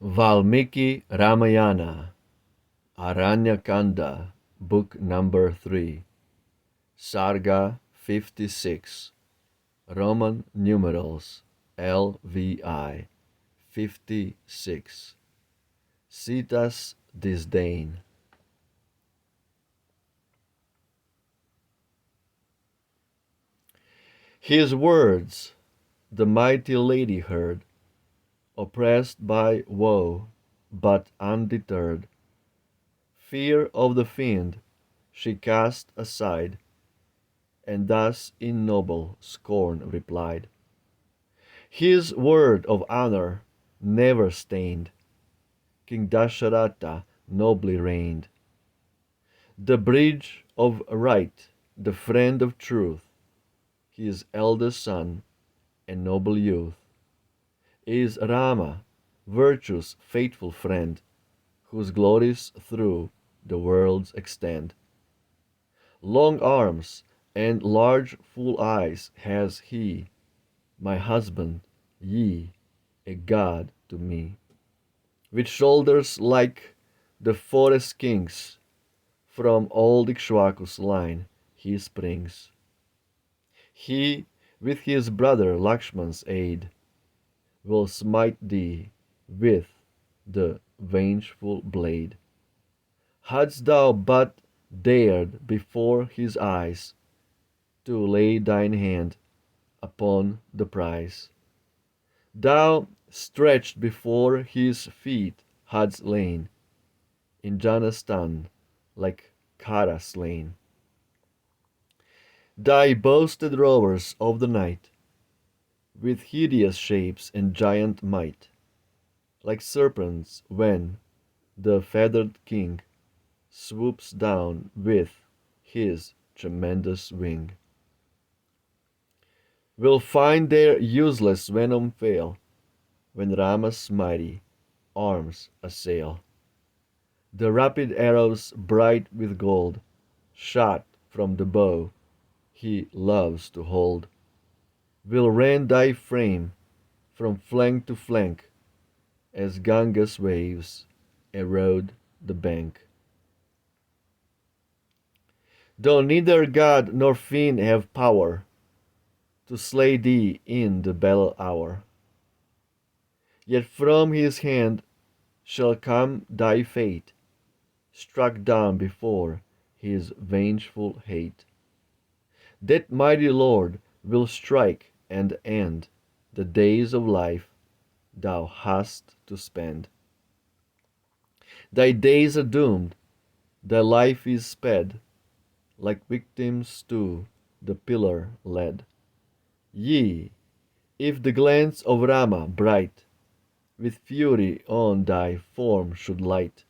Valmiki Ramayana, Aranya Kanda, Book number 3, Sarga 56, Roman numerals LVI 56, SÍTÁ'S DISDAIN. His words the mighty lady heard, oppressed by woe, but undeterred. Fear of the fiend she cast aside, and thus in noble scorn replied. His word of honor never stained, King Dasharatha nobly reigned. The bridge of right, the friend of truth, his eldest son and noble youth, is Rama, virtue's faithful friend, whose glories through the worlds extend. Long arms and large full eyes has he, my husband, ye, a god to me. With shoulders like the forest king's, from old Ikshwaku's line he springs. He, with his brother Lakshman's aid, will smite thee with the vengeful blade. Hadst thou but dared before his eyes to lay thine hand upon the prize, thou stretched before his feet hadst lain, in Janastan like Kara slain. Thy boasted rowers of the night, with hideous shapes and giant might, like serpents when the feathered king swoops down with his tremendous wing, will find their useless venom fail when Rama's mighty arms assail. The rapid arrows bright with gold, shot from the bow he loves to hold, will rend thy frame from flank to flank as Ganga's waves erode the bank. Though neither god nor fiend have power to slay thee in the battle hour, yet from his hand shall come thy fate, struck down before his vengeful hate. That mighty Lord will strike and end the days of life thou hast to spend. Thy days are doomed, thy life is sped, like victims to the pillar led. Yea, if the glance of Rama bright with fury on thy form should light,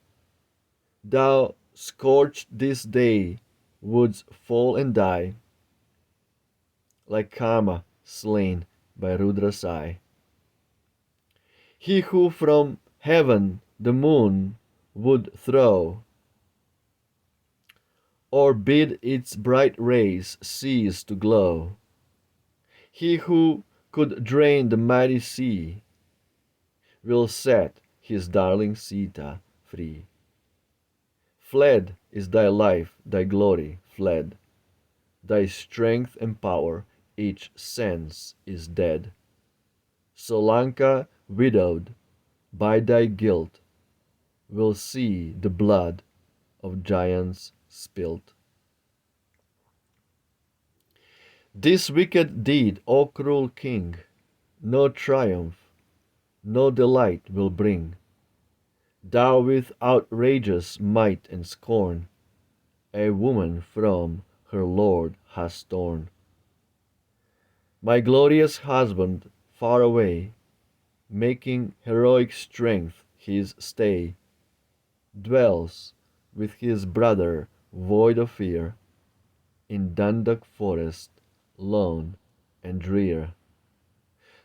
thou scorched this day wouldst fall and die, like Kama slain by Rudra's eye. He who from heaven the moon would throw, or bid its bright rays cease to glow, he who could drain the mighty sea, will set his darling Sita free. Fled is thy life, thy glory fled, thy strength and power, each sense is dead. So Lanka, widowed by thy guilt, will see the blood of giants spilt. This wicked deed, O cruel king, no triumph, no delight will bring. Thou with outrageous might and scorn a woman from her lord hast torn. My glorious husband far away, making heroic strength his stay, dwells with his brother void of fear, in Dandak forest lone and drear.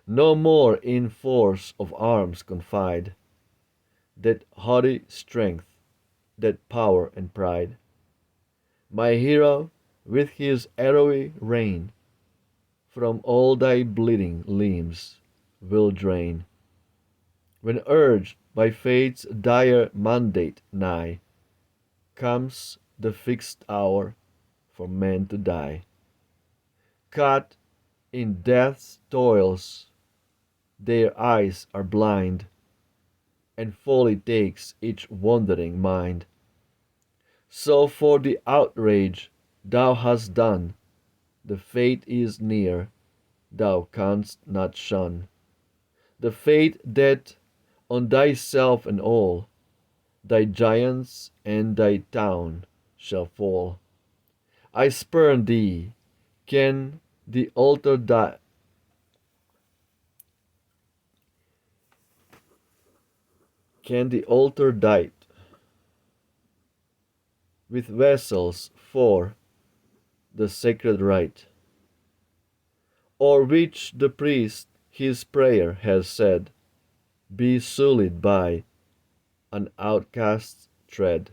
No more in force of arms confide, that haughty strength, that power and pride. My hero with his arrowy rein from all thy bleeding limbs will drain, When urged by fate's dire mandate nigh, comes the fixed hour for men to die. Caught in death's toils, their eyes are blind, and folly takes each wandering mind. So for the outrage thou hast done, the fate is near, thou canst not shun. The fate that on thyself and all, thy giants and thy town shall fall. I spurn thee, can the altar die? Can the altar dight with vessels for the sacred rite, o'er which the priest his prayer has said, be sullied by an outcast's tread?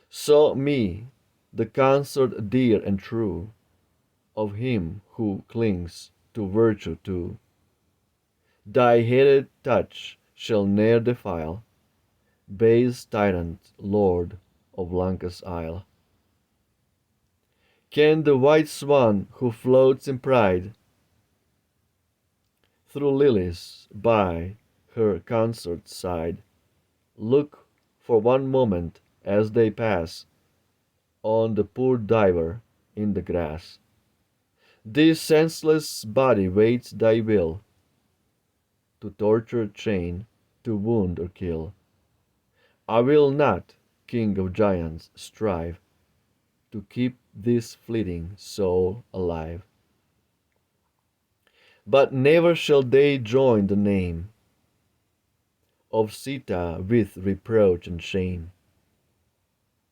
So me, the consort dear and true of him who clings to virtue too, thy hated touch shall ne'er defile, base tyrant, lord of Lanka's isle. Can the white swan who floats in pride through lilies by her consort's side look for one moment as they pass on the poor diver in the grass? This senseless body waits thy will to torture, chain, to wound or kill. I will not, king of giants, strive to keep this fleeting soul alive. But never shall they join the name of Sita with reproach and shame.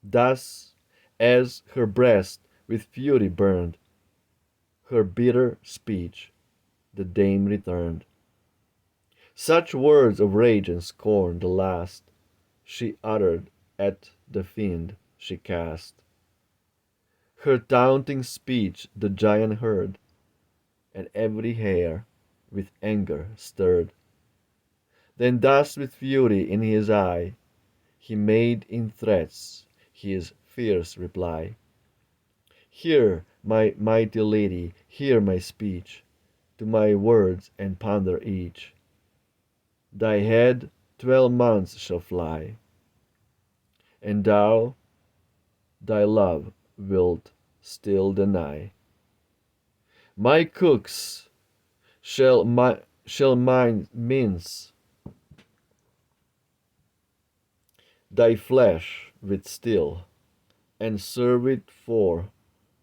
Thus, as her breast with fury burned, her bitter speech the dame returned. Such words of rage and scorn the last she uttered at the fiend she cast. Her taunting speech the giant heard, and every hair with anger stirred. Then thus with fury in his eye, he made in threats his fierce reply. Hear, my mighty lady, hear my speech, to my words and ponder each. Thy head 12 months shall fly, and thou thy love wilt still deny. My cooks shall mine mince thy flesh with steel, and serve it for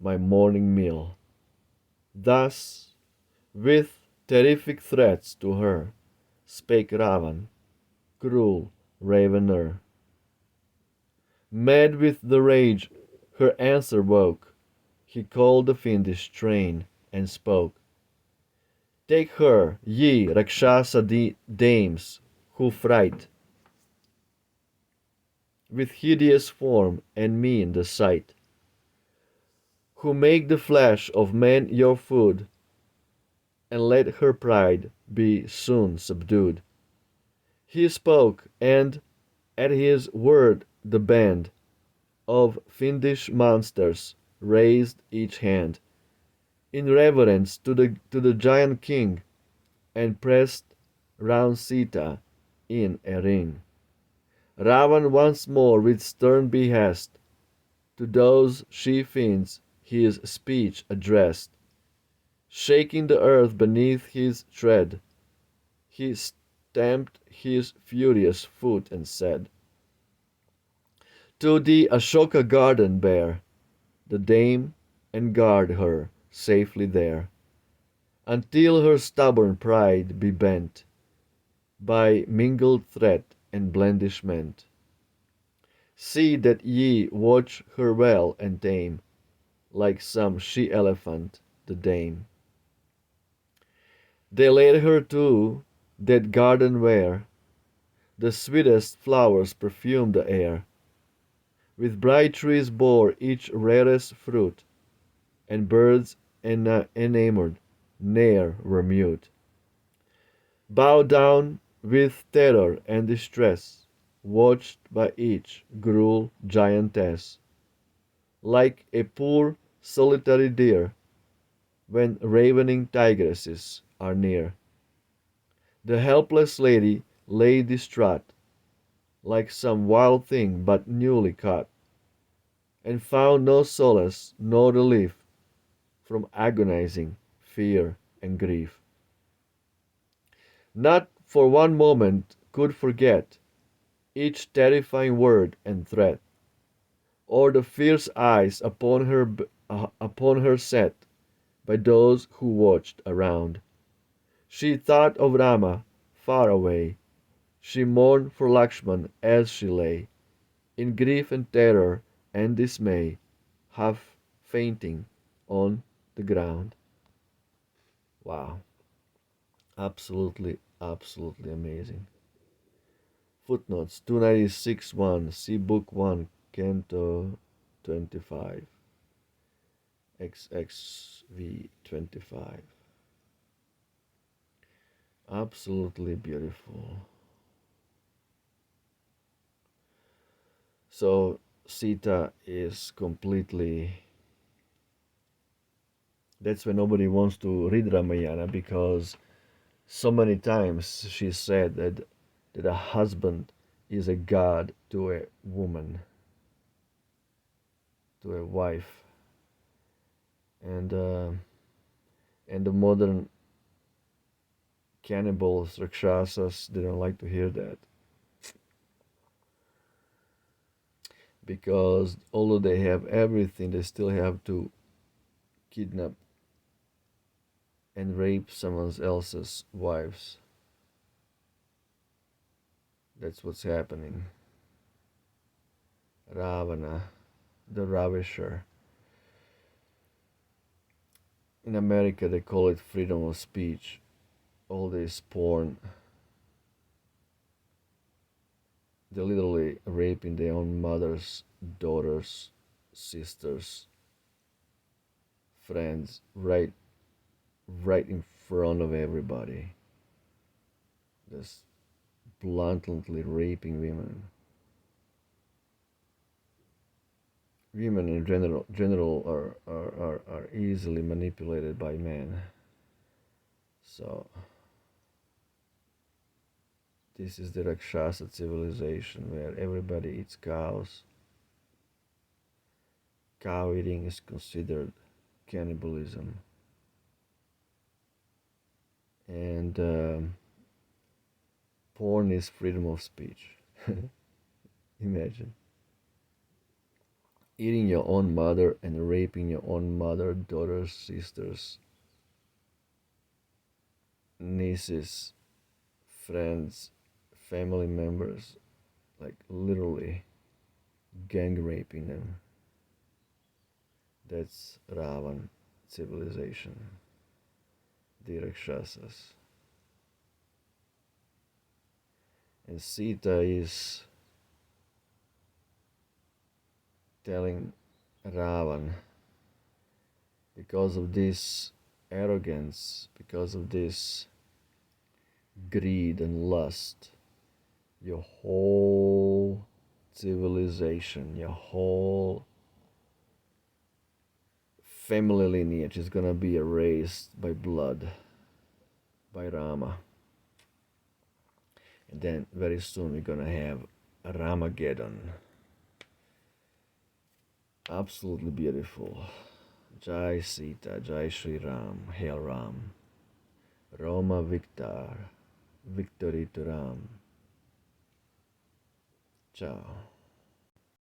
my morning meal. Thus, with terrific threats to her, spake Ravan, cruel ravener. Mad with the rage her answer woke, he called the fiendish train and spoke. Take her, ye Rakshasa dames, who fright with hideous form and mean the sight, who make the flesh of men your food, and let her pride be soon subdued. He spoke, and at his word the band of fiendish monsters raised each hand in reverence to the giant king, and pressed round Sita in a ring. Ravan once more with stern behest to those she-fiends his speech addressed. Shaking the earth beneath his tread, he stamped his furious foot and said, to the Ashoka garden bear the dame, and guard her safely there, until her stubborn pride be bent by mingled threat and blandishment. See that ye watch her well and tame, like some she-elephant the dame. They led her to that garden where the sweetest flowers perfumed the air, with bright trees bore each rarest fruit, and birds enamored ne'er were mute. Bowed down with terror and distress, watched by each cruel giantess, like a poor solitary deer when ravening tigresses are near. The helpless lady lay distraught, like some wild thing but newly caught, and found no solace nor relief from agonizing fear and grief. Not for one moment could forget each terrifying word and threat, or the fierce eyes upon her set by those who watched around. She thought of Rama far away. She mourned for Lakshman as she lay, in grief and terror and dismay, half fainting on the ground. Wow. Absolutely, absolutely amazing. Footnotes 296.1. See Book 1, Canto 25. XXV 25. Absolutely beautiful. So Sita is completely. That's why nobody wants to read Ramayana, because so many times she said that a husband is a god to a woman, to a wife, and the modern cannibals, rakshasas, didn't like to hear that, because although they have everything, they still have to kidnap and rape someone else's wives. That's what's happening. Ravana, the ravisher. In America, they call it freedom of speech. All this porn, they're literally raping their own mothers, daughters, sisters, friends, right in front of everybody. Just bluntly raping women. Women in general are easily manipulated by men. So this is the Rakshasa civilization where everybody eats cows. Cow eating is considered cannibalism. And porn is freedom of speech. Imagine. Eating your own mother and raping your own mother, daughters, sisters, nieces, friends, family members, like literally gang raping them. That's Ravan civilization, the Rakshasas. And Sita is telling Ravan, because of this arrogance, because of this greed and lust, your whole civilization, your whole family lineage is gonna be erased by blood, by Rama. And then very soon we're gonna have a Ramageddon. Absolutely beautiful. Jai Sita, Jai Shri Ram, Hail Ram. Roma Victor, victory to Ram. Ciao.